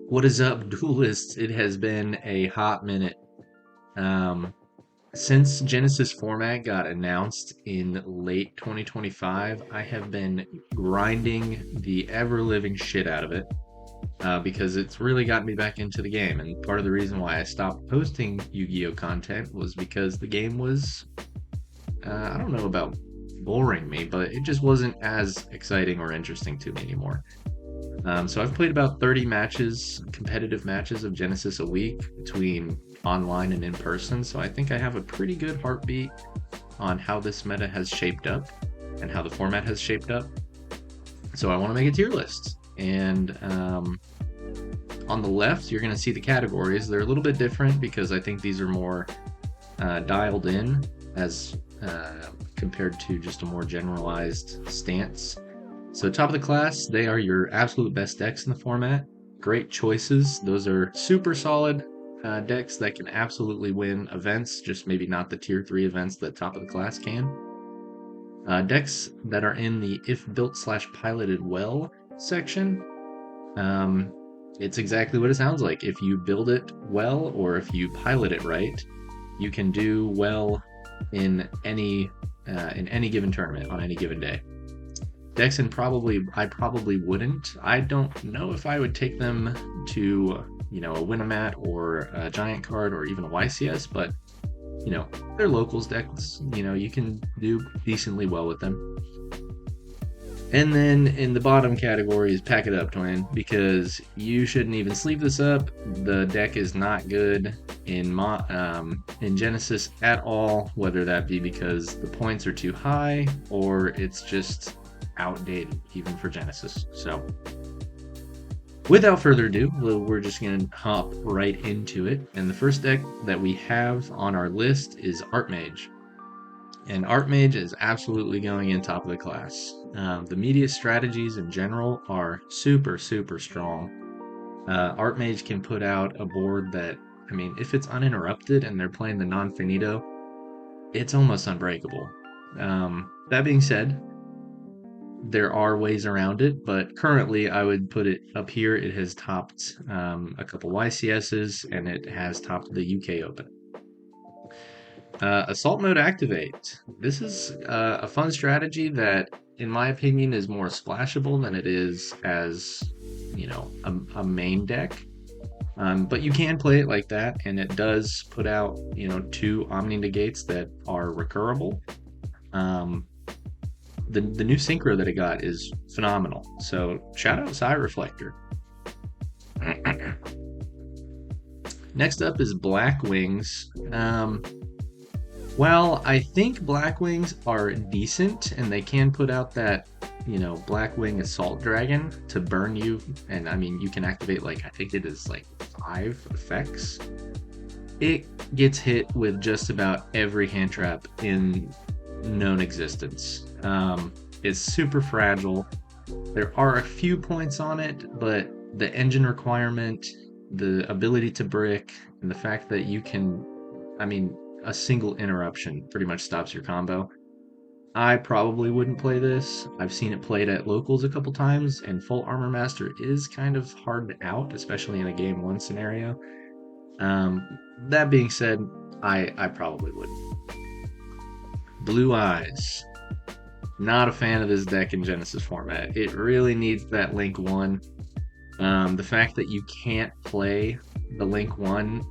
What is up, duelists? It has been a hot minute. Um, since Genesis format got announced in late 2025, I have been grinding the ever living shit out of it because it's really got me back into the game. And part of the reason why I stopped posting Yu Gi Oh content was because the game was, I don't know about boring me, but it just wasn't as exciting or interesting to me anymore. So I've played about 30 matches, competitive matches of Genesis a week between online and in person. So I think I have a pretty good heartbeat on how this meta has shaped up and how the format has shaped up. So I want to make a tier list. And on the left, you're going to see the categories. They're a little bit different because I think these are more dialed in as compared to just a more generalized stance. So top of the class, they are your absolute best decks in the format. Great choices. Those are super solid decks that can absolutely win events, just maybe not the tier 3 events that top of the class can. Decks that are in the if built slash piloted well section. Um, it's exactly what it sounds like. If you build it well or if you pilot it right, you can do well in any given tournament on any given day. Dexon I probably wouldn't. I don't know if I would take them to, a Winamat or a Giant card or even a YCS, but, they're locals decks. You can do decently well with them. And then in the bottom category is Pack It Up, Twin, because you shouldn't even sleeve this up. The deck is not good in Genesis at all, whether that be because the points are too high or it's just outdated even for Genesis. So without further ado, we're just going to hop right into it. And the first deck that we have on our list is Archmage. And Archmage is absolutely going in top of the class. The media strategies in general are super, super strong. Archmage can put out a board that, if it's uninterrupted and they're playing the non-finito, it's almost unbreakable. That being said, there are ways around it, but currently I would put it up here. It has topped a couple YCSs and it has topped the UK Open. Assault Mode Activate. This is a fun strategy that, in my opinion, is more splashable than it is as, a main deck. But you can play it like that, and it does put out, two Omni Negates that are recurable. The new synchro that it got is phenomenal. So shout out Side Reflector. Next up is Black Wings. Well, I think Black Wings are decent, and they can put out that, Blackwing Assault Dragon to burn you. And you can activate, I think it is 5 effects. It gets hit with just about every hand trap in known existence. It's super fragile. There are a few points on it, but the engine requirement, the ability to brick, and the fact that you can, a single interruption pretty much stops your combo. I probably wouldn't play this. I've seen it played at locals a couple times, and Full Armor Master is kind of hard out, especially in a game 1 scenario. That being said, I probably wouldn't. Blue Eyes. Not a fan of this deck in Genesis format. It really needs that Link 1. The fact that you can't play the Link 1,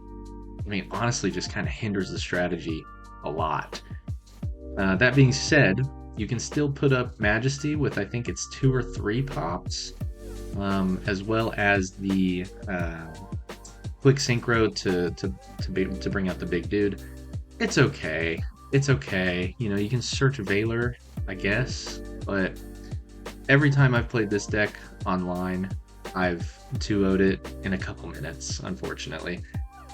honestly just kind of hinders the strategy a lot. That being said, you can still put up Majesty with, I think it's 2 or 3 pops, as well as the quick synchro to bring out the big dude. It's okay. It's okay. You can search Valor, I guess, but every time I've played this deck online, I've 2-0'd it in a couple minutes, unfortunately.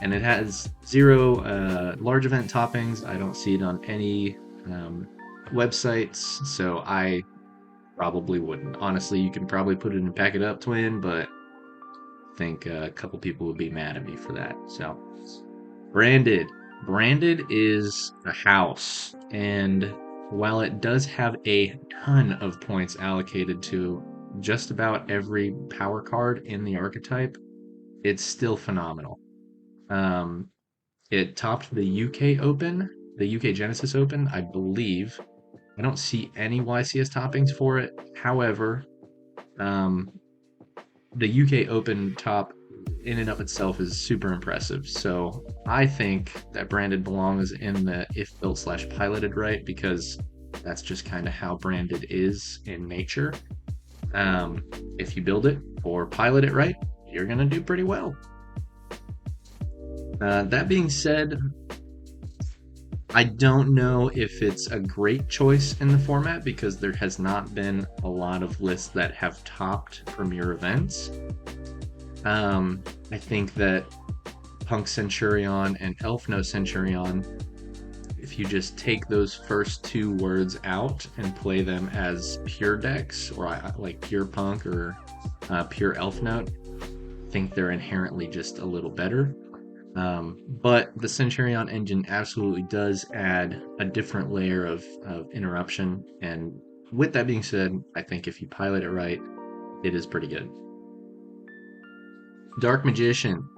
And it has 0 large event toppings. I don't see it on any websites, so I probably wouldn't. Honestly, you can probably put it in Pack It Up, Twin, but I think a couple people would be mad at me for that. So, Branded. Branded is a house, and while it does have a ton of points allocated to just about every power card in the archetype, it's still phenomenal. Um, it topped the UK Open, the UK Genesis Open, I believe. I don't see any YCS toppings for it. However, um, the UK Open top in and of itself is super impressive. So I think that Branded belongs in the if built slash piloted right, because that's just kind of how Branded is in nature. Um, if you build it or pilot it right, you're going to do pretty well. That being said, I don't know if it's a great choice in the format because there has not been a lot of lists that have topped premier events. I think that Punk Centurion and Elf Note Centurion, if you just take those first two words out and play them as pure decks, or like pure Punk or pure Elf Note, I think they're inherently just a little better. But the Centurion engine absolutely does add a different layer of interruption. And with that being said, I think if you pilot it right, it is pretty good. Dark Magician.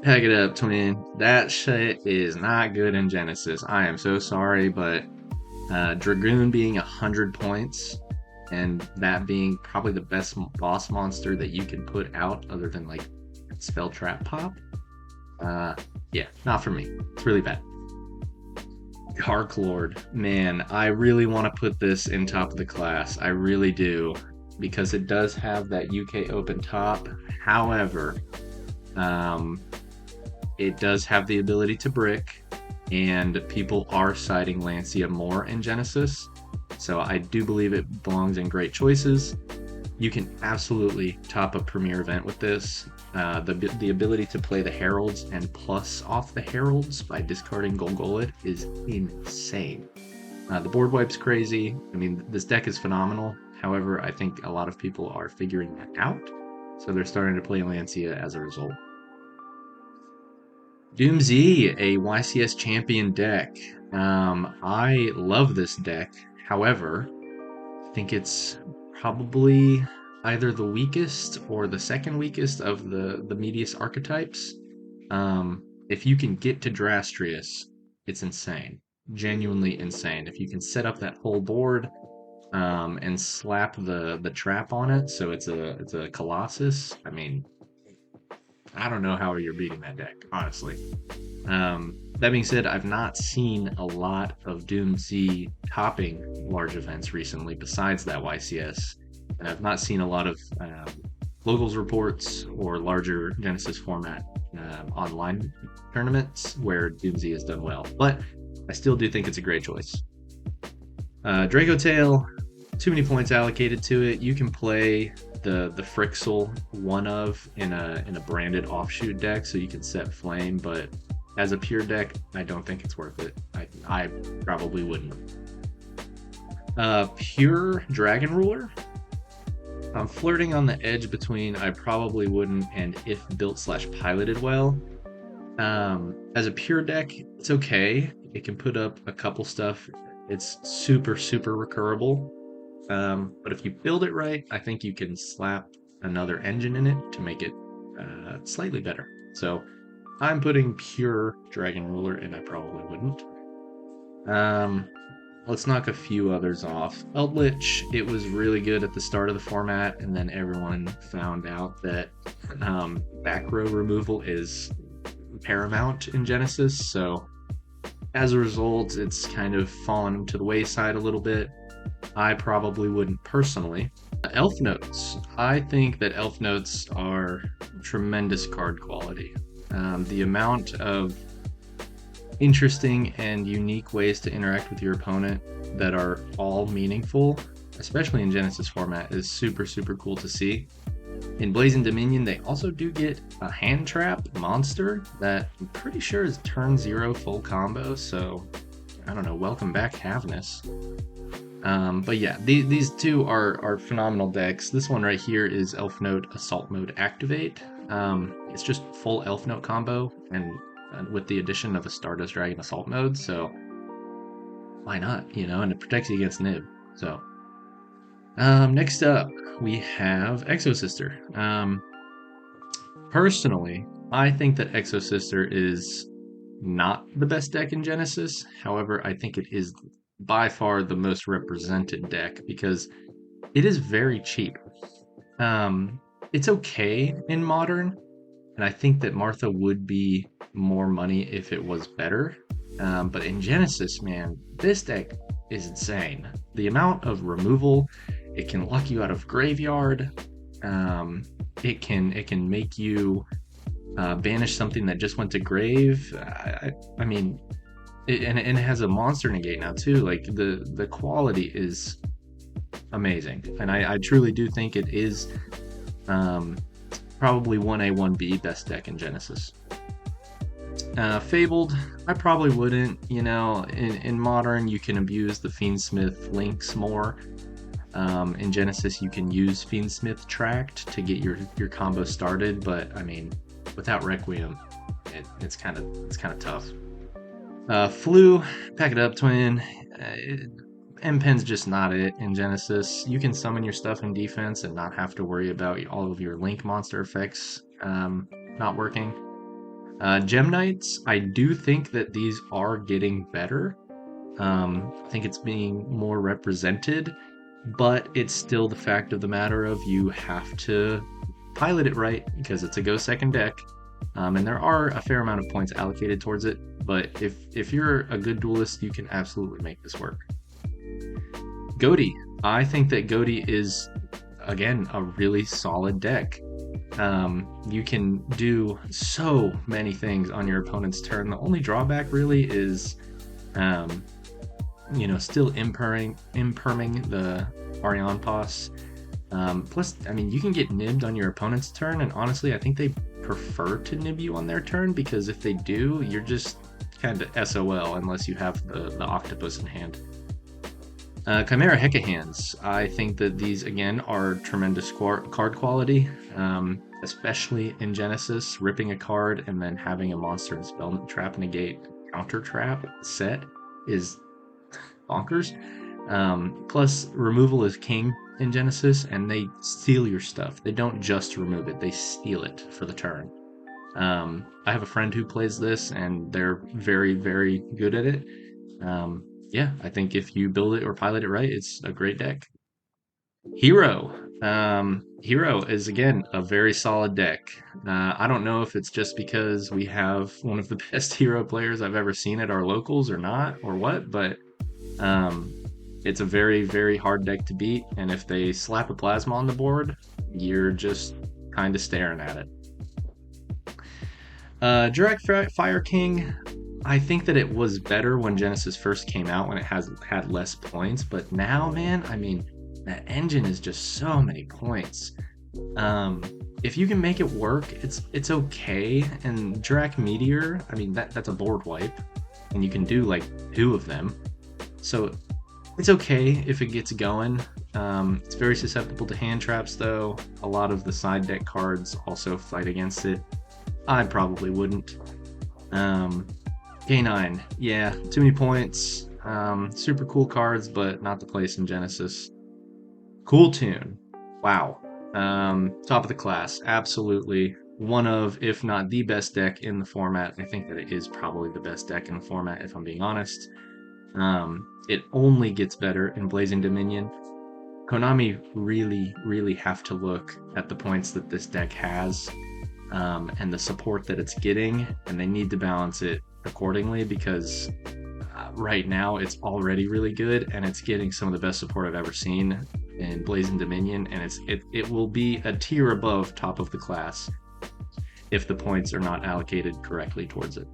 Pack it up, twin. That shit is not good in Genesis. I am so sorry, but Dragoon being 100 points and that being probably the best boss monster that you can put out other than like Spell Trap Pop. Yeah, not for me. It's really bad. Hark Lord. Man, I really want to put this in top of the class. I really do. Because it does have that UK Open top. However, it does have the ability to brick, and people are citing Lancia more in Genesis. So I do believe it belongs in great choices. You can absolutely top a premier event with this. The ability to play the Heralds and plus off the Heralds by discarding Golgolid is insane. The board wipe's crazy. I mean, this deck is phenomenal. However, I think a lot of people are figuring that out, so they're starting to play Lancia as a result. Doom Z, a YCS champion deck. I love this deck. However, I think it's probably either the weakest or the second weakest of the Medius archetypes. If you can get to Drastrius, it's insane. Genuinely insane. If you can set up that whole board and slap the trap on it, so it's a Colossus. I mean, I don't know how you're beating that deck, honestly. That being said, I've not seen a lot of Doom Z topping large events recently besides that YCS. And I've not seen a lot of locals reports or larger Genesis format online tournaments where Doom Z has done well. But I still do think it's a great choice. Draco Tail, too many points allocated to it. You can play the Frixel one of in a branded offshoot deck, so you can set flame, but as a pure deck, I don't think it's worth it. I probably wouldn't. Pure Dragon Ruler. I'm flirting on the edge between I probably wouldn't and if built slash piloted well. As a pure deck, it's okay. It can put up a couple stuff. It's super, super recurable. But if you build it right, I think you can slap another engine in it to make it slightly better. So I'm putting pure Dragon Ruler, and I probably wouldn't. Let's knock a few others off. Eldritch, it was really good at the start of the format, and then everyone found out that back row removal is paramount in Genesis, so as a result, it's kind of fallen to the wayside a little bit. I probably wouldn't personally. Elf Notes. I think that Elf Notes are tremendous card quality. The amount of interesting and unique ways to interact with your opponent that are all meaningful, especially in Genesis format, is super, super cool to see. In Blazing Dominion, they also do get a hand trap monster that I'm pretty sure is turn 0 full combo, so I don't know, welcome back Havness. But yeah, these two are phenomenal decks. This one right here is Elf Note Assault Mode Activate. It's just full Elf Note combo, and with the addition of a Stardust Dragon Assault Mode, so why not, you know, and it protects you against Nib, so. Next up, we have Exo Sister. Personally, I think that Exosister is not the best deck in Genesis. However, I think it is by far the most represented deck because it is very cheap. Um, it's okay in Modern, and I think that Martha would be more money if it was better. But in Genesis, man, this deck is insane. The amount of removal, it can lock you out of graveyard. Um, it can make you banish something that just went to grave. I mean, and it has a monster negate now too. Like the quality is amazing, and I truly do think it is um, probably 1A 1B best deck in Genesis. Fabled, I probably wouldn't. In Modern, you can abuse the Fiendsmith links more. In Genesis, you can use Fiendsmith Tract to get your combo started, but I mean, without Requiem, it's kind of tough. Flu, pack it up, twin. M-Pen's just not it in Genesis. You can summon your stuff in defense and not have to worry about all of your link monster effects not working. Gem Knights, I do think that these are getting better. I think it's being more represented, but it's still the fact of the matter of you have to pilot it right because it's a go second deck. And there are a fair amount of points allocated towards it, but if you're a good duelist, you can absolutely make this work. Goaty. I think that Goaty is, again, a really solid deck. You can do so many things on your opponent's turn. The only drawback really is, still imperming the Arion Pass. Plus, I mean, you can get nibbed on your opponent's turn, and honestly, I think they prefer to nib you on their turn because if they do, you're just kind of SOL unless you have the octopus in hand. Chimera Hecahands. I think that these, again, are tremendous card quality, especially in Genesis. Ripping a card and then having a monster and spell trap negate counter trap set is bonkers. Plus, removal is king in Genesis, and they steal your stuff. They don't just remove it, they steal it for the turn. I have a friend who plays this, and they're very, very good at it. Yeah, I think if you build it or pilot it right, it's a great deck. Hero. Hero is, again, a very solid deck. I don't know if it's just because we have one of the best hero players I've ever seen at our locals or not, or what, but it's a very, very hard deck to beat, and if they slap a plasma on the board, you're just kind of staring at it. Direct Fire King, I think that it was better when Genesis first came out when it had less points, but now, man, I mean, that engine is just so many points. If you can make it work, it's okay. And Dirac Meteor, I mean, that's a board wipe, and you can do like 2 of them, so it's okay if it gets going. It's very susceptible to hand traps, though. A lot of the side deck cards also fight against it. I probably wouldn't. K9, yeah, too many points. Super cool cards, but not the place in Genesis. Cool Tune, wow. Top of the class, absolutely. One of, if not the best deck in the format. I think that it is probably the best deck in the format, if I'm being honest. It only gets better in Blazing Dominion. Konami really, really have to look at the points that this deck has and the support that it's getting, and they need to balance it accordingly because right now it's already really good and it's getting some of the best support I've ever seen in Blazing Dominion, and it will be a tier above top of the class if the points are not allocated correctly towards it.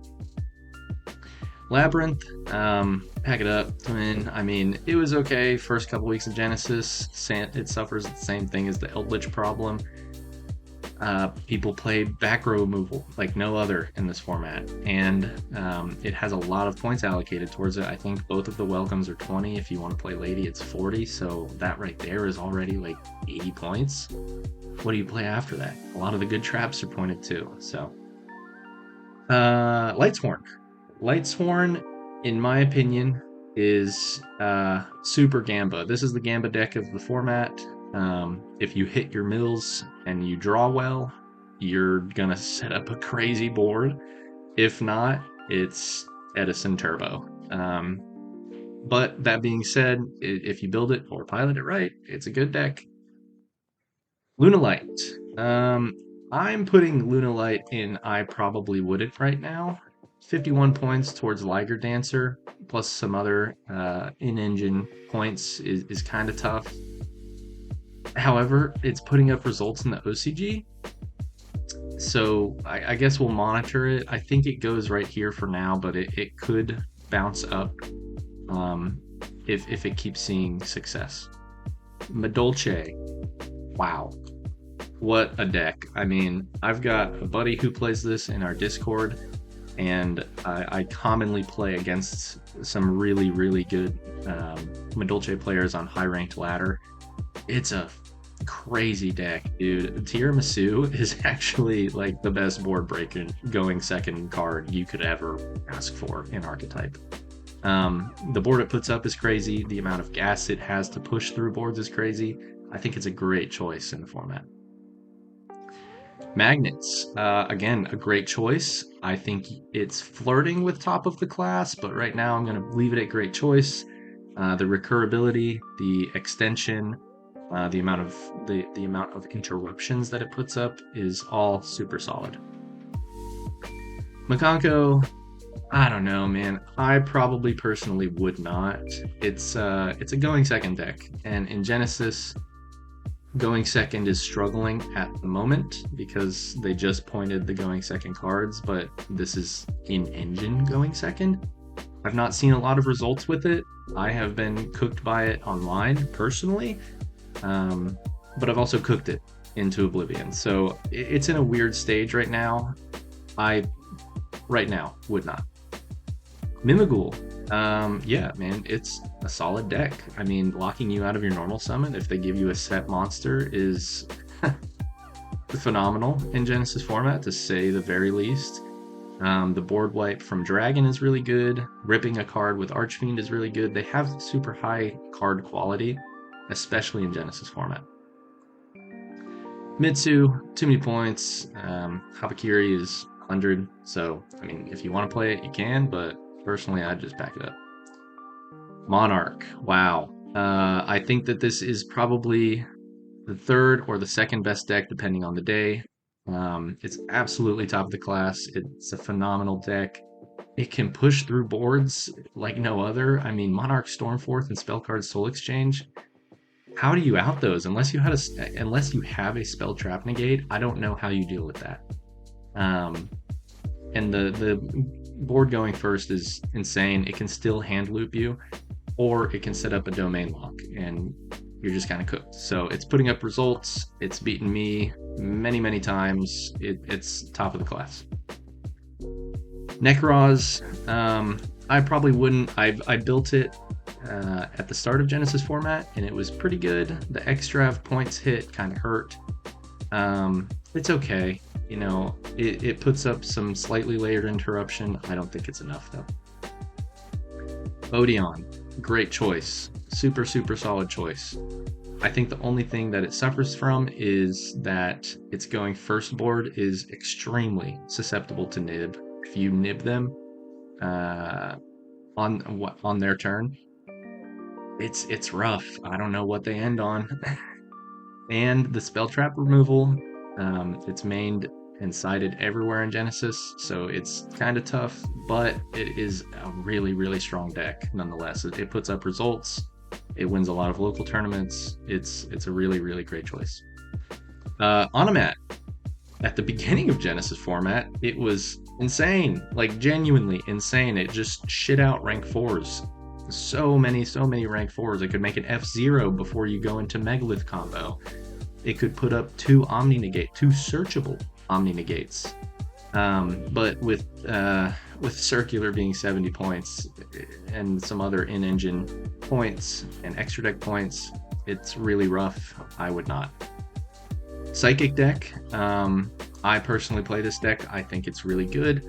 Labyrinth, pack it up. I mean, it was okay first couple weeks of Genesis. It suffers the same thing as the Eldritch problem. People play back row removal like no other in this format, and it has a lot of points allocated towards it. I think both of the welcomes are 20. If you want to play Lady, it's 40, so that right there is already like 80 points. What do you play after that? A lot of the good traps are pointed too. So Lightsworn. Lightsworn, in my opinion, is super Gamba. This is the Gamba deck of the format. If you hit your mills and you draw well, you're gonna set up a crazy board. If not, it's Edison Turbo. But that being said, if you build it or pilot it right, it's a good deck. Lunalight. I'm putting Lunalight in I probably wouldn't right now. 51 points towards Liger Dancer, plus some other in-engine points is kind of tough. However, it's putting up results in the OCG, so I guess we'll monitor it. I think it goes right here for now, but it could bounce up if it keeps seeing success. Madolche. Wow. What a deck. I mean, I've got a buddy who plays this in our Discord, and I commonly play against some really, really good Madolche players on high ranked ladder. It's a crazy deck, dude. Tiramisu is actually like the best board breaker going second card you could ever ask for in Archetype. The board it puts up is crazy. The amount of gas it has to push through boards is crazy. I think it's a great choice in the format. Magnets, again, a great choice. I think it's flirting with top of the class, but right now I'm going to leave it at great choice. The recurability, the extension, the amount of interruptions that it puts up is all super solid. Makanko, I don't know, man. I probably personally would not. It's a going second deck, and in Genesis, going second is struggling at the moment because they just pointed the going second cards, but this is in-engine going second. I've not seen a lot of results with it. I have been cooked by it online personally, but I've also cooked it into oblivion. So it's in a weird stage right now. Right now, would not. Mimighoul. Yeah, man, it's a solid deck. I mean, locking you out of your normal summon if they give you a set monster is phenomenal in Genesis format, to say the very least. The board wipe from Dragon is really good. Ripping a card with Archfiend is really good. They have super high card quality, especially in Genesis format. Mitsu, too many points. Habakiri is 100, so, I mean, if you want to play it, you can, but personally, I'd just back it up. Monarch. Wow. I think that this is probably the third or the second best deck, depending on the day. It's absolutely top of the class. It's a phenomenal deck. It can push through boards like no other. I mean, Monarch, Stormforth, and Spellcard Soul Exchange. How do you out those? Unless you have a spell trap negate, I don't know how you deal with that. And the board going first is insane. It can still hand loop you, or it can set up a domain lock, and you're just kind of cooked. So it's putting up results. It's beaten me many times. It's top of the class. Nekroz, I probably wouldn't. I built it at the start of Genesis format, and it was pretty good. The extra points hit kind of hurt. It's okay. You know, it puts up some slightly layered interruption. I don't think it's enough, though. Odeon, great choice. Super solid choice. I think the only thing that it suffers from is that its going first board is extremely susceptible to nib. If you nib them on their turn, it's rough. I don't know what they end on. And the spell trap removal, it's mained and sided everywhere in Genesis, so it's kind of tough, but it is a really strong deck nonetheless. It puts up results. It wins a lot of local tournaments. It's a really great choice. Onomat. At the beginning of Genesis format, it was insane, like genuinely insane. It just shit out rank 4s. So many rank 4s. It could make an F0 before you go into Megalith combo. It could put up two searchable Omni Negates. But with Circular being 70 points and some other in-engine points and extra deck points, it's really rough. I would not. Psychic deck. I personally play this deck. I think it's really good.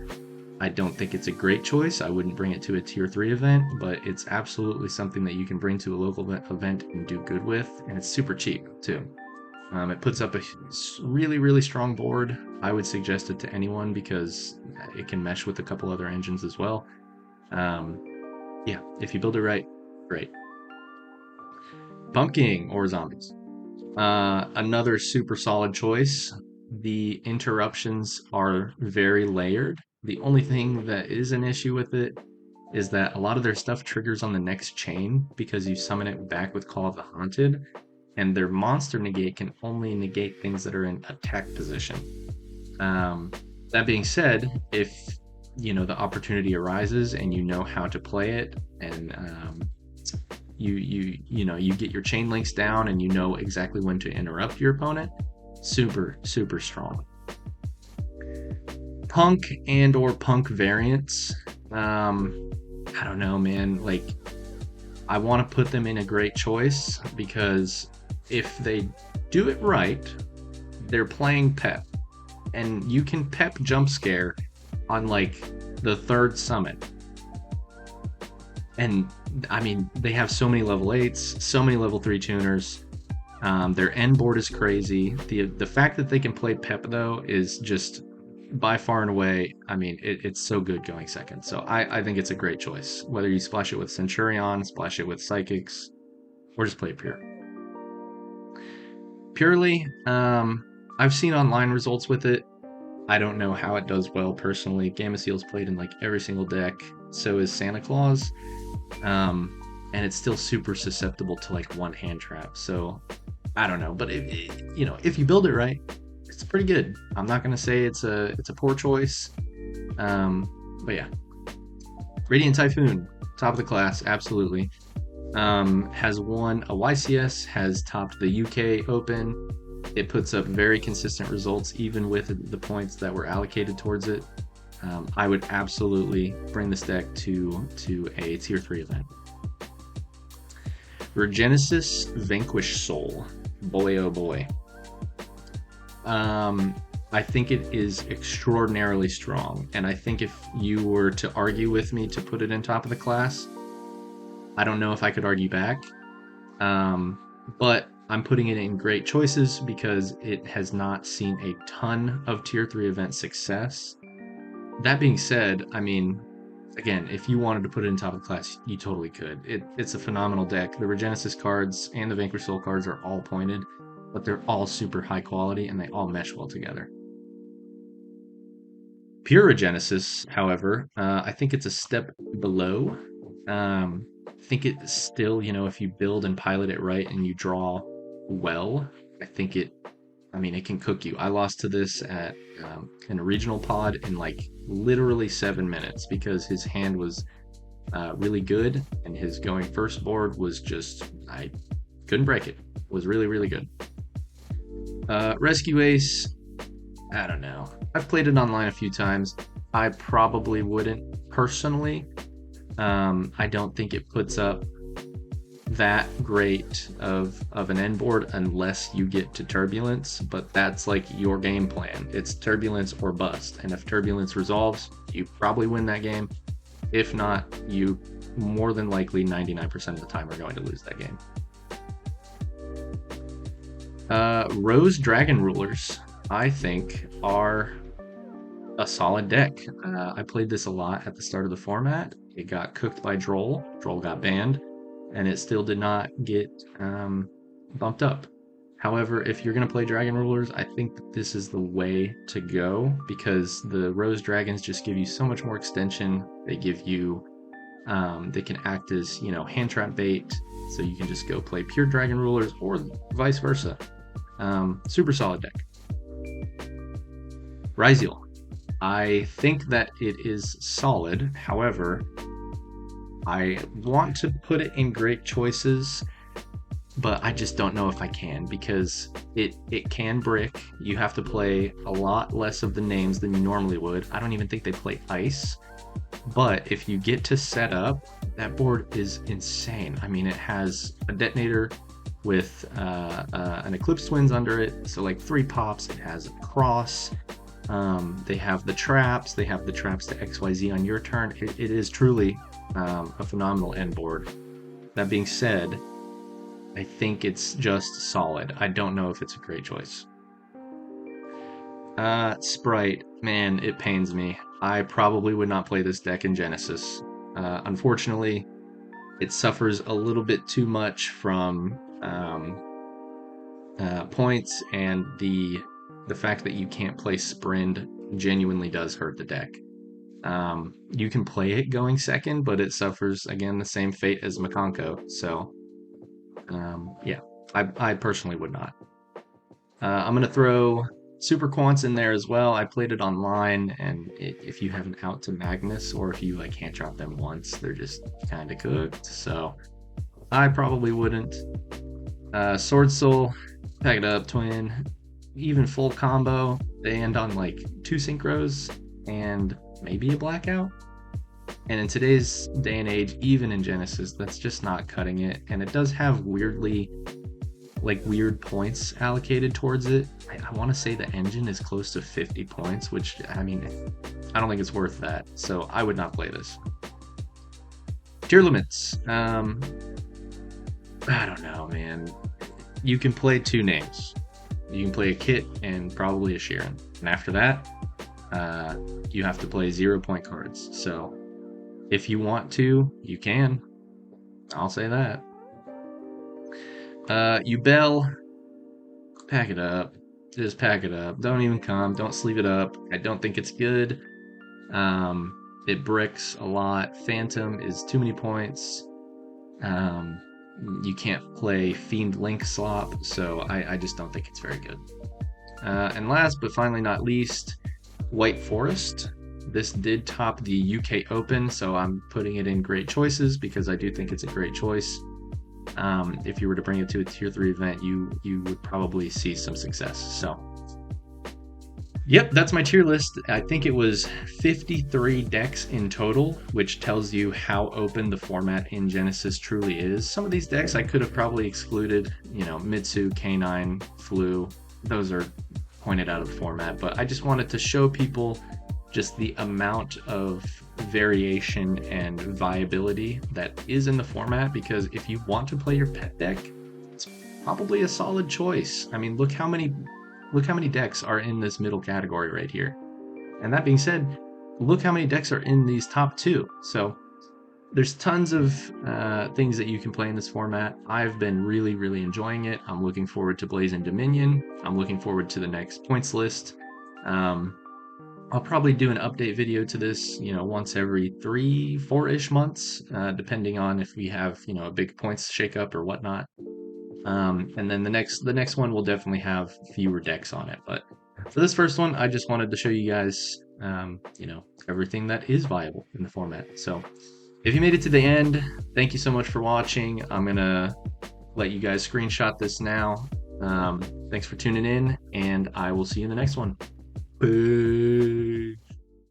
I don't think it's a great choice. I wouldn't bring it to a tier 3 event, but it's absolutely something that you can bring to a local event and do good with, and it's super cheap too. It puts up a really, really strong board. I would suggest it to anyone because it can mesh with a couple other engines as well. Yeah, if you build it right, great. Pumpkin or zombies. Another super solid choice. The interruptions are very layered. The only thing that is an issue with it is that a lot of their stuff triggers on the next chain because you summon it back with Call of the Haunted, and their monster negate can only negate things that are in attack position. Um, that being said, if the opportunity arises and you know how to play it, and you get your chain links down and you know exactly when to interrupt your opponent, super super strong. Punk and or punk variants. I don't know, man. Like, I want to put them in a great choice because if they do it right, they're playing Pep, and you can Pep jump scare on like the third summit. And I mean, they have so many level 8s, so many level 3 tuners. Their end board is crazy. The fact that they can play Pep though is just by far and away. I mean, it's so good going second. So I think it's a great choice. Whether you splash it with Centurion, splash it with Psychics, or just play it pure. Purely, I've seen online results with it. I don't know how it does well personally. Gamma Seal's played in like every single deck. So is Santa Claus. And it's still super susceptible to like one hand trap. So I don't know, but if you build it right, it's pretty good. I'm not gonna say it's a poor choice. But yeah, Radiant Typhoon, top of the class, absolutely. Has won a YCS, has topped the UK Open. It puts up very consistent results, even with the points that were allocated towards it. I would absolutely bring this deck to a tier 3 event. Genesys Vanquish Soul. Boy, oh boy. I think it is extraordinarily strong, and I think if you were to argue with me to put it in top of the class, I don't know if I could argue back. But I'm putting it in great choices because it has not seen a ton of tier 3 event success. That being said, I mean, again, if you wanted to put it in top of the class, you totally could. It's a phenomenal deck. The Regenesis cards and the Vanquish Soul cards are all pointed, but they're all super high quality and they all mesh well together. Pure Regenesis, however, I think it's a step below. I think it's still, if you build and pilot it right and you draw well, I think it can cook you. I lost to this at in a regional pod in like literally 7 minutes because his hand was really good and his going first board was just, I couldn't break it. It was really, really good. Rescue Ace, I don't know. I've played it online a few times. I probably wouldn't personally. I don't think it puts up that great of an end board unless you get to Turbulence, but that's like your game plan. It's Turbulence or bust, and if Turbulence resolves, you probably win that game. If not, you more than likely 99% of the time are going to lose that game. Rose Dragon Rulers, I think, are a solid deck. I played this a lot at the start of the format. It got cooked by Droll. Droll got banned, and it still did not get bumped up. However, if you're going to play Dragon Rulers, I think that this is the way to go because the Rose Dragons just give you so much more extension. They give you, they can act as, hand trap bait, so you can just go play pure Dragon Rulers or vice versa. Super solid deck. Ryziel. I think that it is solid. However, I want to put it in great choices, but I just don't know if I can because it can brick. You have to play a lot less of the names than you normally would. I don't even think they play ice. But if you get to set up, that board is insane. I mean, it has a detonator with an Eclipse Twins under it, so like 3 pops. It has a cross. They have the traps. They have the traps to XYZ on your turn. It is truly a phenomenal end board. That being said, I think it's just solid. I don't know if it's a great choice. Sprite, man, it pains me. I probably would not play this deck in Genesis. Unfortunately, it suffers a little bit too much from points, and the fact that you can't play Sprint genuinely does hurt the deck. You can play it going second, but it suffers again the same fate as Makonko. So, yeah, I personally would not. I'm gonna throw Super Quants in there as well. I played it online, and if you have an out to Magnus, or if you like can't drop them once, they're just kind of cooked. So I probably wouldn't. Sword Soul, pack it up, twin, even full combo. They end on like 2 synchros and maybe a blackout. And in today's day and age, even in Genesis, that's just not cutting it. And it does have weirdly, like weird points allocated towards it. I want to say the engine is close to 50 points, which I mean, I don't think it's worth that. So I would not play this. Tier limits. I don't know, man. You can play 2 names. You can play a Kit and probably a Sheeran. And after that, you have to play 0 point cards. So if you want to, you can. I'll say that. You Bell, pack it up. Just pack it up. Don't even come. Don't sleeve it up. I don't think it's good. It bricks a lot. Phantom is too many points. You can't play Fiend Link Slop, so I just don't think it's very good. And last but finally not least, White Forest. This did top the UK Open, so I'm putting it in great choices because I do think it's a great choice. If you were to bring it to a tier 3 event, you would probably see some success. So, yep, that's my tier list. I think it was 53 decks in total, which tells you how open the format in Genesis truly is. Some of these decks I could have probably excluded, Mitsu, K9, Flu. Those are pointed out of the format, but I just wanted to show people just the amount of variation and viability that is in the format, because if you want to play your pet deck, it's probably a solid choice. I mean, look how many decks are in this middle category right here. And that being said, look how many decks are in these top 2. So there's tons of things that you can play in this format. I've been really, really enjoying it. I'm looking forward to Blazing Dominion. I'm looking forward to the next points list. I'll probably do an update video to this, once every 3-4-ish months, depending on if we have, a big points shakeup or whatnot. And then the next one will definitely have fewer decks on it. But for this first one, I just wanted to show you guys, everything that is viable in the format. So if you made it to the end, thank you so much for watching. I'm gonna let you guys screenshot this now. Thanks for tuning in, and I will see you in the next one. Peace.